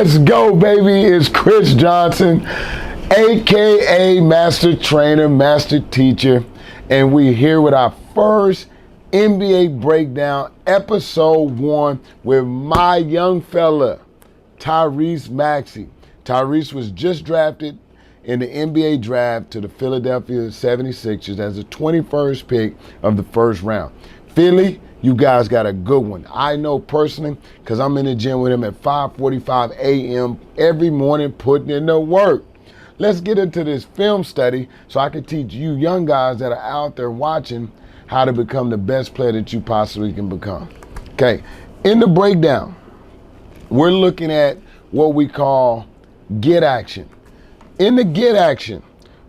Let's go, baby. It's Chris Johnson, aka Master Trainer, Master Teacher, and we're here with our first NBA Breakdown, episode 1, with my young fella, Tyrese Maxey. Tyrese was just drafted in the NBA draft to the Philadelphia 76ers as the 21st pick of the first round. Philly, you guys got a good one. I know personally because I'm in the gym with him at 5:45 a.m. every morning putting in the work. Let's get into this film study so I can teach you young guys that are out there watching how to become the best player that you possibly can become. Okay, in the breakdown, we're looking at what we call get action. In the get action,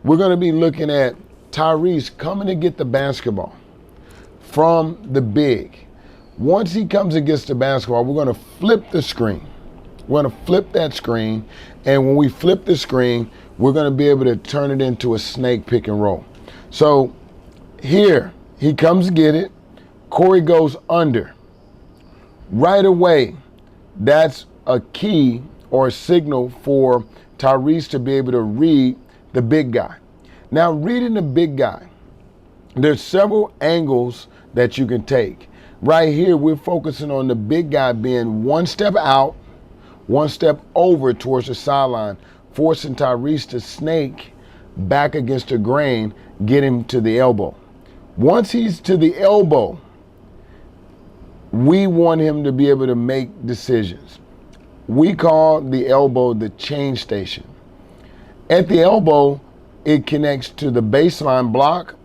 we're going to be looking at Tyrese coming to get the basketball from the big. Once he comes and gets the basketball, we're going to flip the screen. We're going to flip that screen, and when we flip the screen, we're going to be able to turn it into a snake pick and roll. So here, he comes to get it. Corey goes under. Right away, that's a key or a signal for Tyrese to be able to read the big guy. Now, reading the big guy, there's several angles that you can take. Right here, we're focusing on the big guy being one step out, one step over towards the sideline, forcing Tyrese to snake back against the grain, get him to the elbow. Once he's to the elbow, we want him to be able to make decisions. We call the elbow the change station. At the elbow, it connects to the baseline block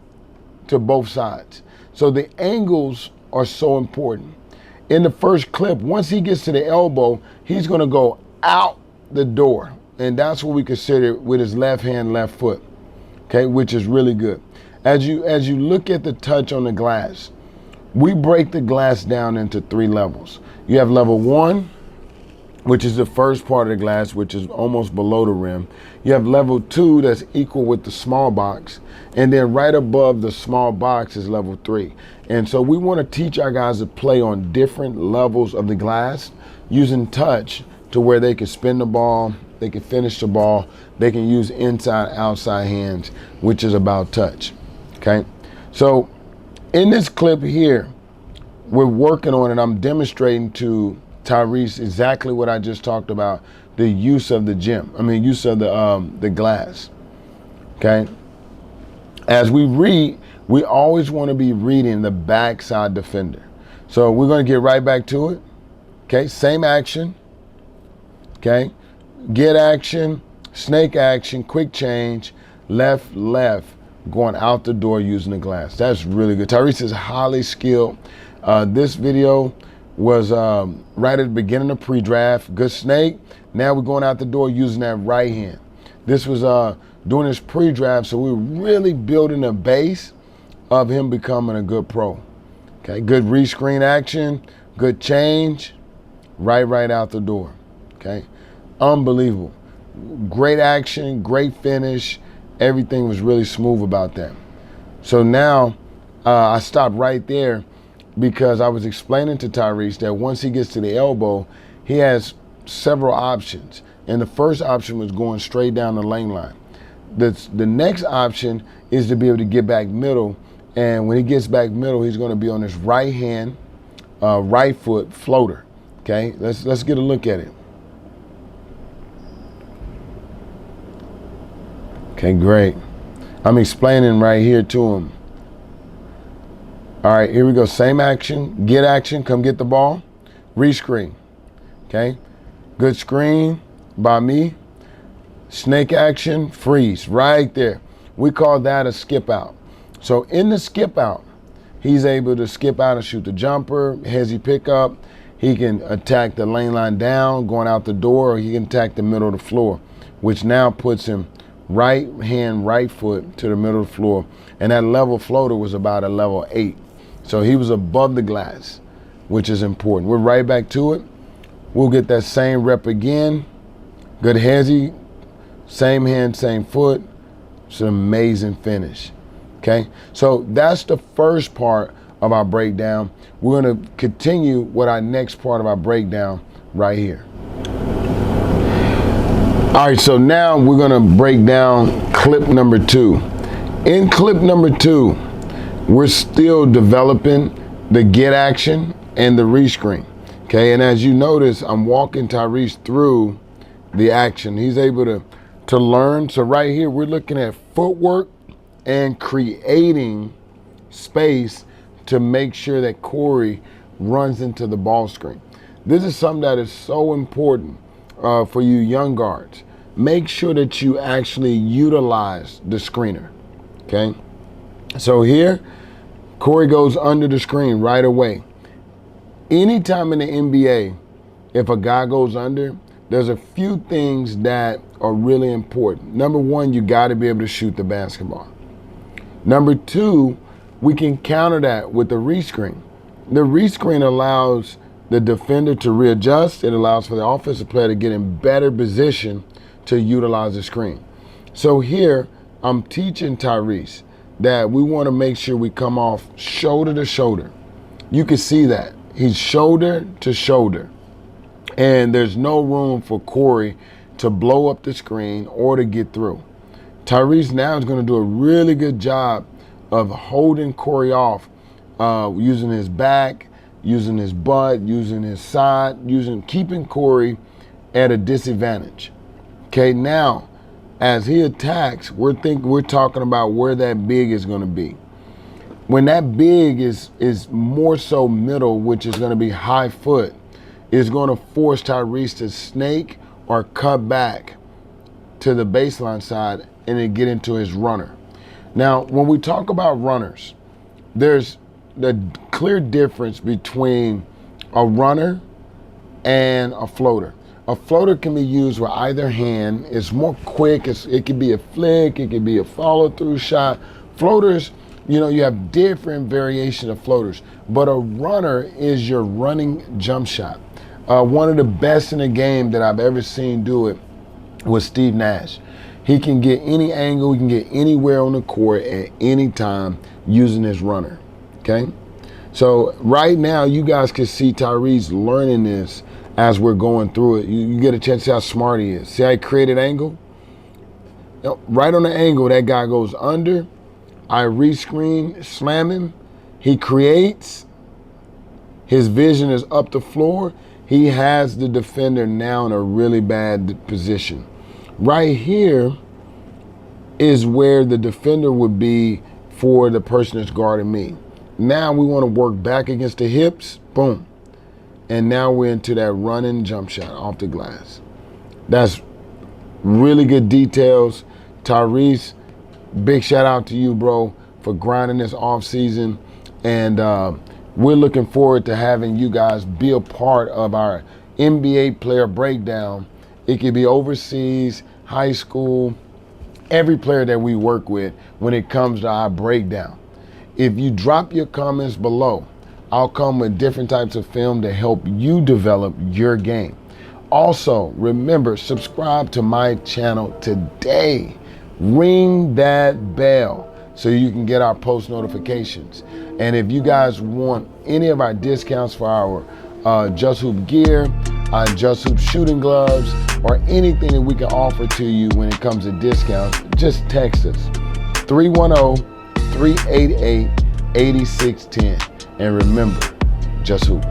to both sides. So the angles are so important. In the first clip, once he gets to the elbow, he's going to go out the door. And that's what we consider with his left hand, left foot, okay, which is really good. As you look at the touch on the glass, we break the glass down into 3 levels. You have level 1, which is the first part of the glass, which is almost below the rim. You have level 2 that's equal with the small box. And then right above the small box is level 3. And so we want to teach our guys to play on different levels of the glass using touch to where they can spin the ball, they can finish the ball, they can use inside, outside hands, which is about touch, okay? So in this clip here, we're working on it. I'm demonstrating to Tyrese exactly what I just talked about, the use of the use of the glass, okay? As we read, we always want to be reading the backside defender. So we're going to get right back to it, okay? Same action, okay? Get action, snake action, quick change, left, going out the door using the glass. That's really good. Tyrese is highly skilled. This video was right at the beginning of pre-draft. Good snake. Now we're going out the door using that right hand. This was doing his pre-draft, so we're really building a base of him becoming a good pro. Okay, good rescreen action, good change, right out the door. Okay, unbelievable. Great action, great finish. Everything was really smooth about that. So now I stopped right there because I was explaining to Tyrese that once he gets to the elbow, he has several options. And the first option was going straight down the lane line. The next option is to be able to get back middle. And when he gets back middle, he's going to be on his right hand, right foot floater. Okay, let's get a look at it. Okay, great. I'm explaining right here to him. All right, here we go. Same action, get action, come get the ball, rescreen. Okay, good screen by me. Snake action, freeze, right there. We call that a skip out. So in the skip out, he's able to skip out and shoot the jumper, hezzy pickup. He can attack the lane line down, going out the door, or he can attack the middle of the floor, which now puts him right hand, right foot to the middle of the floor. And that level floater was about a level 8. So he was above the glass, which is important. We're right back to it. We'll get that same rep again. Good hezzy, same hand, same foot. It's an amazing finish. Okay, so that's the first part of our breakdown. We're going to continue with our next part of our breakdown right here. All right, so now we're gonna break down clip number 2. In clip number 2, we're still developing the get action and the rescreen. Okay, and as you notice, I'm walking Tyrese through the action. He's able to learn. So right here, we're looking at footwork and creating space to make sure that Corey runs into the ball screen. This is something that is so important for you young guards. Make sure that you actually utilize the screener, okay? So here, Corey goes under the screen right away. Anytime in the NBA, if a guy goes under, there's a few things that are really important. Number one, you got to be able to shoot the basketball. Number two, we can counter that with the rescreen. The rescreen allows the defender to readjust. It allows for the offensive player to get in better position to utilize the screen. So here, I'm teaching Tyrese that we want to make sure we come off shoulder to shoulder. You can see that. He's shoulder to shoulder. And there's no room for Corey to blow up the screen or to get through. Tyrese now is going to do a really good job of holding Corey off, using his back, using his butt, using his side, keeping Corey at a disadvantage. Okay, now as he attacks, we're talking about where that big is going to be. When that big is more so middle, which is going to be high foot, is going to force Tyrese to snake or cut back to the baseline side and then get into his runner. Now, when we talk about runners, there's the clear difference between a runner and a floater. A floater can be used with either hand. It's more quick. It could be a flick. It could be a follow-through shot. Floaters, you have different variations of floaters. But a runner is your running jump shot. One of the best in the game that I've ever seen do it was Steve Nash. He can get any angle. He can get anywhere on the court at any time using his runner, okay? So right now, you guys can see Tyrese learning this as we're going through it. You get a chance to see how smart he is. See how he created angle? Right on the angle, that guy goes under. I rescreen, slam him. He creates. His vision is up the floor. He has the defender now in a really bad position. Right here is where the defender would be for the person that's guarding me. Now we want to work back against the hips. Boom. And now we're into that running jump shot off the glass. That's really good details. Tyrese, big shout out to you, bro, for grinding this off season. And we're looking forward to having you guys be a part of our NBA player breakdown. It could be overseas, high school, every player that we work with when it comes to our breakdown. If you drop your comments below, I'll come with different types of film to help you develop your game. Also, remember, subscribe to my channel today. Ring that bell so you can get our post notifications. And if you guys want any of our discounts for our Just Hoop gear, Just Hoop shooting gloves, or anything that we can offer to you when it comes to discounts, just text us 310-388-8610. And remember, just hoop.